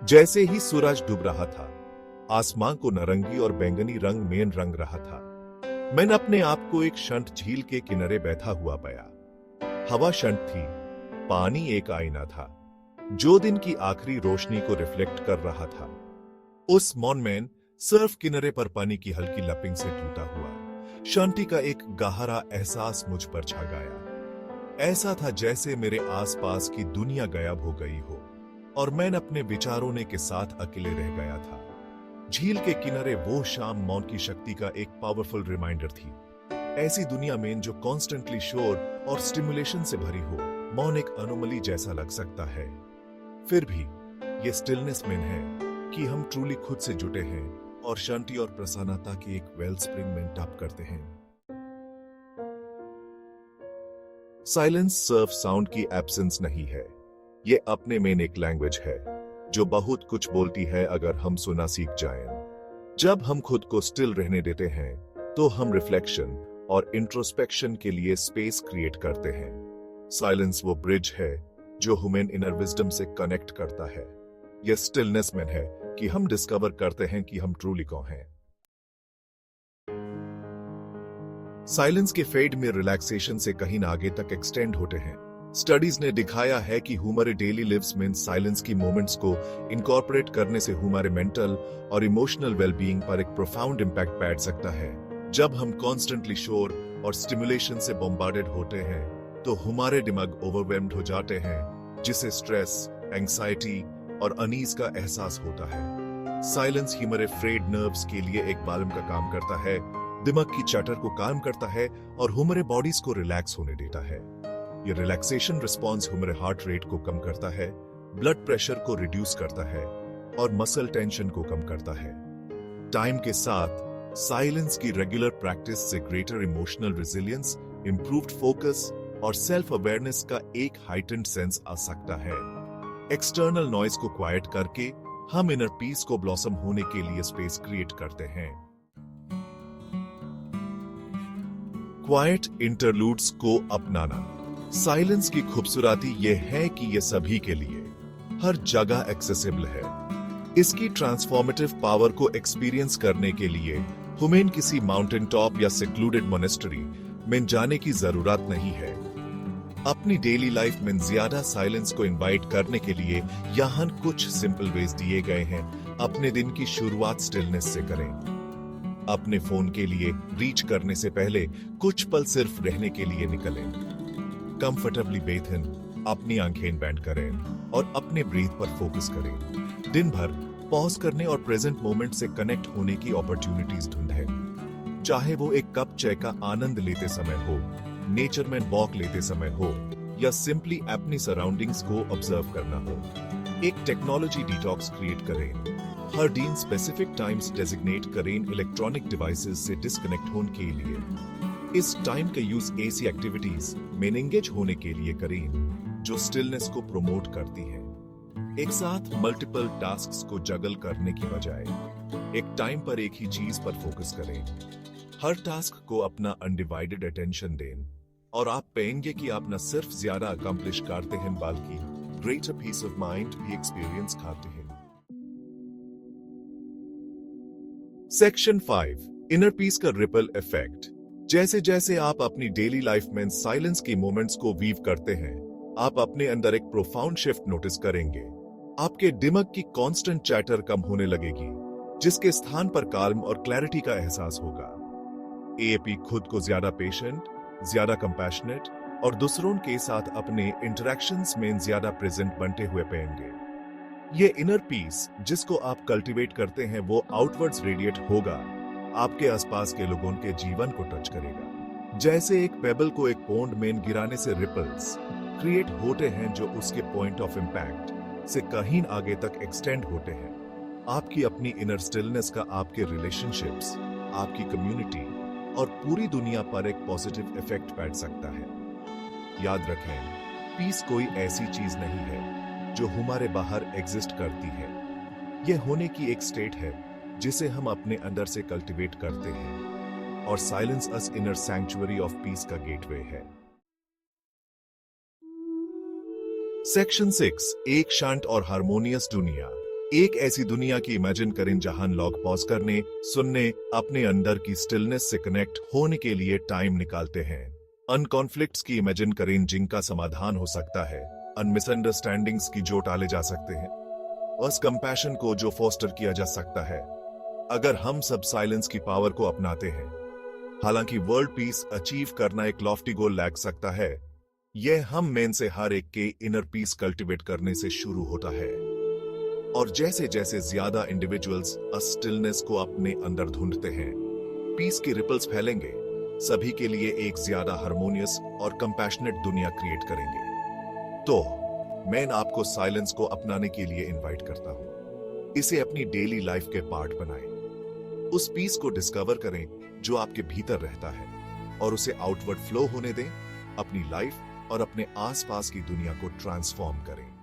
जैसे ही सूरज डूब रहा था, आसमान को नारंगी और बैंगनी रंग में रंग रहा था। मैंने अपने आप को एक शांत झील के किनारे बैठा हुआ पाया। हवा शांत थी, पानी एक आईना था जो दिन की आखिरी रोशनी को रिफ्लेक्ट कर रहा था। उस मौन में सर्फ किनारे पर पानी की हल्की लपिंग से टूटा हुआ शांति का एक गहरा एहसास मुझ पर छा गया। ऐसा था जैसे मेरे आसपास की दुनिया गायब हो गई हो और मैं अपने विचारों के साथ अकेले रह गया था। झील के किनारे वो शाम मौन की शक्ति का एक पावरफुल रिमाइंडर थी। ऐसी दुनिया में जो कॉन्स्टेंटली शोर और स्टिमुलेशन से भरी हो, मौन एक अनोमली जैसा लग सकता है। फिर भी ये स्टिलनेस में है कि हम ट्रूली खुद से जुटे हैं और शांति और प्रसन्नता की एक वेल स्प्रिंग में टैप करते हैं। साइलेंस सिर्फ साउंड की एब्सेंस नहीं है, ये अपने में एक लैंग्वेज है जो बहुत कुछ बोलती है अगर हम सुना सीख जाएं। जब हम खुद को स्टिल रहने देते हैं तो हम रिफ्लेक्शन और इंट्रोस्पेक्शन के लिए स्पेस क्रिएट करते हैं। साइलेंस वो ब्रिज है जो ह्यूमन इनर विजडम से कनेक्ट करता है। यह स्टिलनेस में है कि हम डिस्कवर करते हैं कि हम ट्रूली कौन हैं। साइलेंस के फेड में रिलैक्सेशन से कहीं आगे तक एक्सटेंड होते हैं। स्टडीज ने दिखाया है कि हमारे डेली लिव्स में साइलेंस की मोमेंट्स को इनकॉर्पोरेट करने से हमारे मेंटल और इमोशनल वेलबीइंग पर एक प्रोफाउंड इंपैक्ट पड़ सकता है। जब हम कॉन्स्टेंटली शोर और स्टिमुलेशन से बॉम्बार्डेड होते हैं तो हमारे दिमाग ओवरवेल्म्ड हो जाते हैं, जिससे स्ट्रेस, एंग्जाइटी और अनीज का एहसास होता है। साइलेंस हमारे फ्रेड नर्व्स के लिए एक बालम का काम करता है, दिमाग की चटर को काम करता है और हमारे बॉडीज को रिलैक्स होने देता है। ये रिलैक्सेशन रिस्पॉन्स हमारे हार्ट रेट को कम करता है, ब्लड प्रेशर को रिड्यूस करता है और मसल टेंशन को कम करता है। टाइम के साथ साइलेंस की रेगुलर प्रैक्टिस से greater emotional resilience, improved focus और सेल्फ अवेयरनेस का एक हाइटेंड सेंस आ सकता है। एक्सटर्नल नॉइज को क्वाइट करके हम इनर पीस को ब्लॉसम होने के लिए स्पेस क्रिएट करते हैं। क्वाइट इंटरलूड्स को अपनाना। साइलेंस की खूबसूरती यह है कि यह सभी के लिए हर जगह एक्सेसिबल है। इसकी ट्रांसफॉर्मेटिव पावर को एक्सपीरियंस करने के लिए हमें किसी माउंटेन टॉप या सेक्लूडेड मोनेस्ट्री में जाने की जरूरत नहीं है। अपनी डेली लाइफ में ज्यादा साइलेंस को इनवाइट करने के लिए यहाँ कुछ सिंपल वेज दिए गए हैं। अपने दिन की शुरुआत स्टिलनेस से करें। अपने फोन के लिए रीच करने से पहले कुछ पल सिर्फ रहने के लिए निकलें। कंफर्टेबली बैठें, अपनी आंखें बंद करें और अपने ब्रीथ पर फोकस करें। दिन भर पॉज करने और प्रेजेंट मोमेंट से कनेक्ट होने की अपॉर्चुनिटीज ढूंढें। चाहे वो एक कप चाय का आनंद लेते समय हो, नेचर में वॉक लेते समय हो या सिंपली अपनी सराउंडिंग्स को ऑब्जर्व करना हो। एक टेक्नोलॉजी डिटॉक्स क्रिएट करें। हर दिन स्पेसिफिक टाइम्स डेजिग्नेट करें इलेक्ट्रॉनिक डिवाइसेस से डिस्कनेक्ट होने के लिए। इस टाइम का यूज ऐसी एक्टिविटीज में एंगेज होने के लिए करें जो स्टिलनेस को प्रमोट करती हैं। एक साथ मल्टीपल टास्क्स को जगल करने की बजाय एक टाइम पर एक ही चीज पर फोकस करें। हर टास्क को अपना अनडिवाइडेड अटेंशन दें और आप पाएंगे कि आप न सिर्फ ज्यादा अकम्प्लिश करते हैं बल्कि ग्रेटर पीस ऑफ माइंड भी एक्सपीरियंस करते हैं। सेक्शन 5, इनर पीस का रिपल इफेक्ट। जैसे जैसे आप अपनी डेली लाइफ में साइलेंस की मोमेंट्स को वीव करते हैं, आप अपने अंदर एक प्रोफाउंड शिफ्ट नोटिस करेंगे। आपके दिमाग की कांस्टेंट चैटर कम होने लगेगी, जिसके स्थान पर काल्म और क्लैरिटी का एहसास होगा। एएपी खुद को ज्यादा पेशेंट, ज्यादा कंपैशनेट और दूसरों के साथ अपने इंटरैक्शंस में ज्यादा प्रेजेंट बनते हुए पाएंगे। ये इनर पीस जिसको आप कल्टीवेट करते हैं वो आउटवर्ड्स रेडिएट होगा, आपके आसपास के लोगों के जीवन को टच करेगा। जैसे एक पेबल को एक पोंड में गिराने से रिपल्स क्रिएट होते हैं जो उसके पॉइंट ऑफ इंपैक्ट से कहीं आगे तक एक्सटेंड होते हैं। आपकी अपनी इनर स्टिलनेस का आपके रिलेशनशिप्स, आपकी कम्युनिटी और पूरी दुनिया पर एक पॉजिटिव इफेक्ट पड़ सकता है। याद रखें, पीस कोई ऐसी चीज नहीं है जो हमारे बाहर एग्जिस्ट करती है। यह होने की एक स्टेट है जिसे हम अपने अंदर से कल्टीवेट करते हैं, और silence us inner sanctuary of peace का गेटवे है। सेक्शन 6, एक शांत और हार्मोनियस दुनिया। एक ऐसी दुनिया की इमेजिन करें जहां लोग पॉज करने, सुनने, अपने अंदर की स्टिलनेस से कनेक्ट होने के लिए टाइम निकालते हैं। अनकॉन्फ्लिक्ट्स की इमेजिन करें जिनका समाधान हो सकता है, अनमिसअंडरस्टैंडिंग्स की जो टाले जा सकते हैं, उस कंपैशन को जो फोस्टर किया जा सकता है अगर हम सब साइलेंस की पावर को अपनाते हैं। हालांकि वर्ल्ड पीस अचीव करना एक लॉफ्टी गोल लग सकता है, यह हम में से हर एक के इनर पीस कल्टीवेट करने से शुरू होता है। और जैसे जैसे ज्यादा इंडिविजुअल्स स्टिलनेस को अपने अंदर ढूंढते हैं, पीस के रिपल्स फैलेंगे, सभी के लिए एक ज्यादा हार्मोनियस और कंपैशनेट दुनिया क्रिएट करेंगे। तो मैं आपको साइलेंस को अपनाने के लिए इनवाइट करता हूं। इसे अपनी डेली लाइफ के पार्ट बनाएं। उस पीस को डिस्कवर करें जो आपके भीतर रहता है और उसे आउटवर्ड फ्लो होने दें। अपनी लाइफ और अपने आसपास की दुनिया को ट्रांसफॉर्म करें।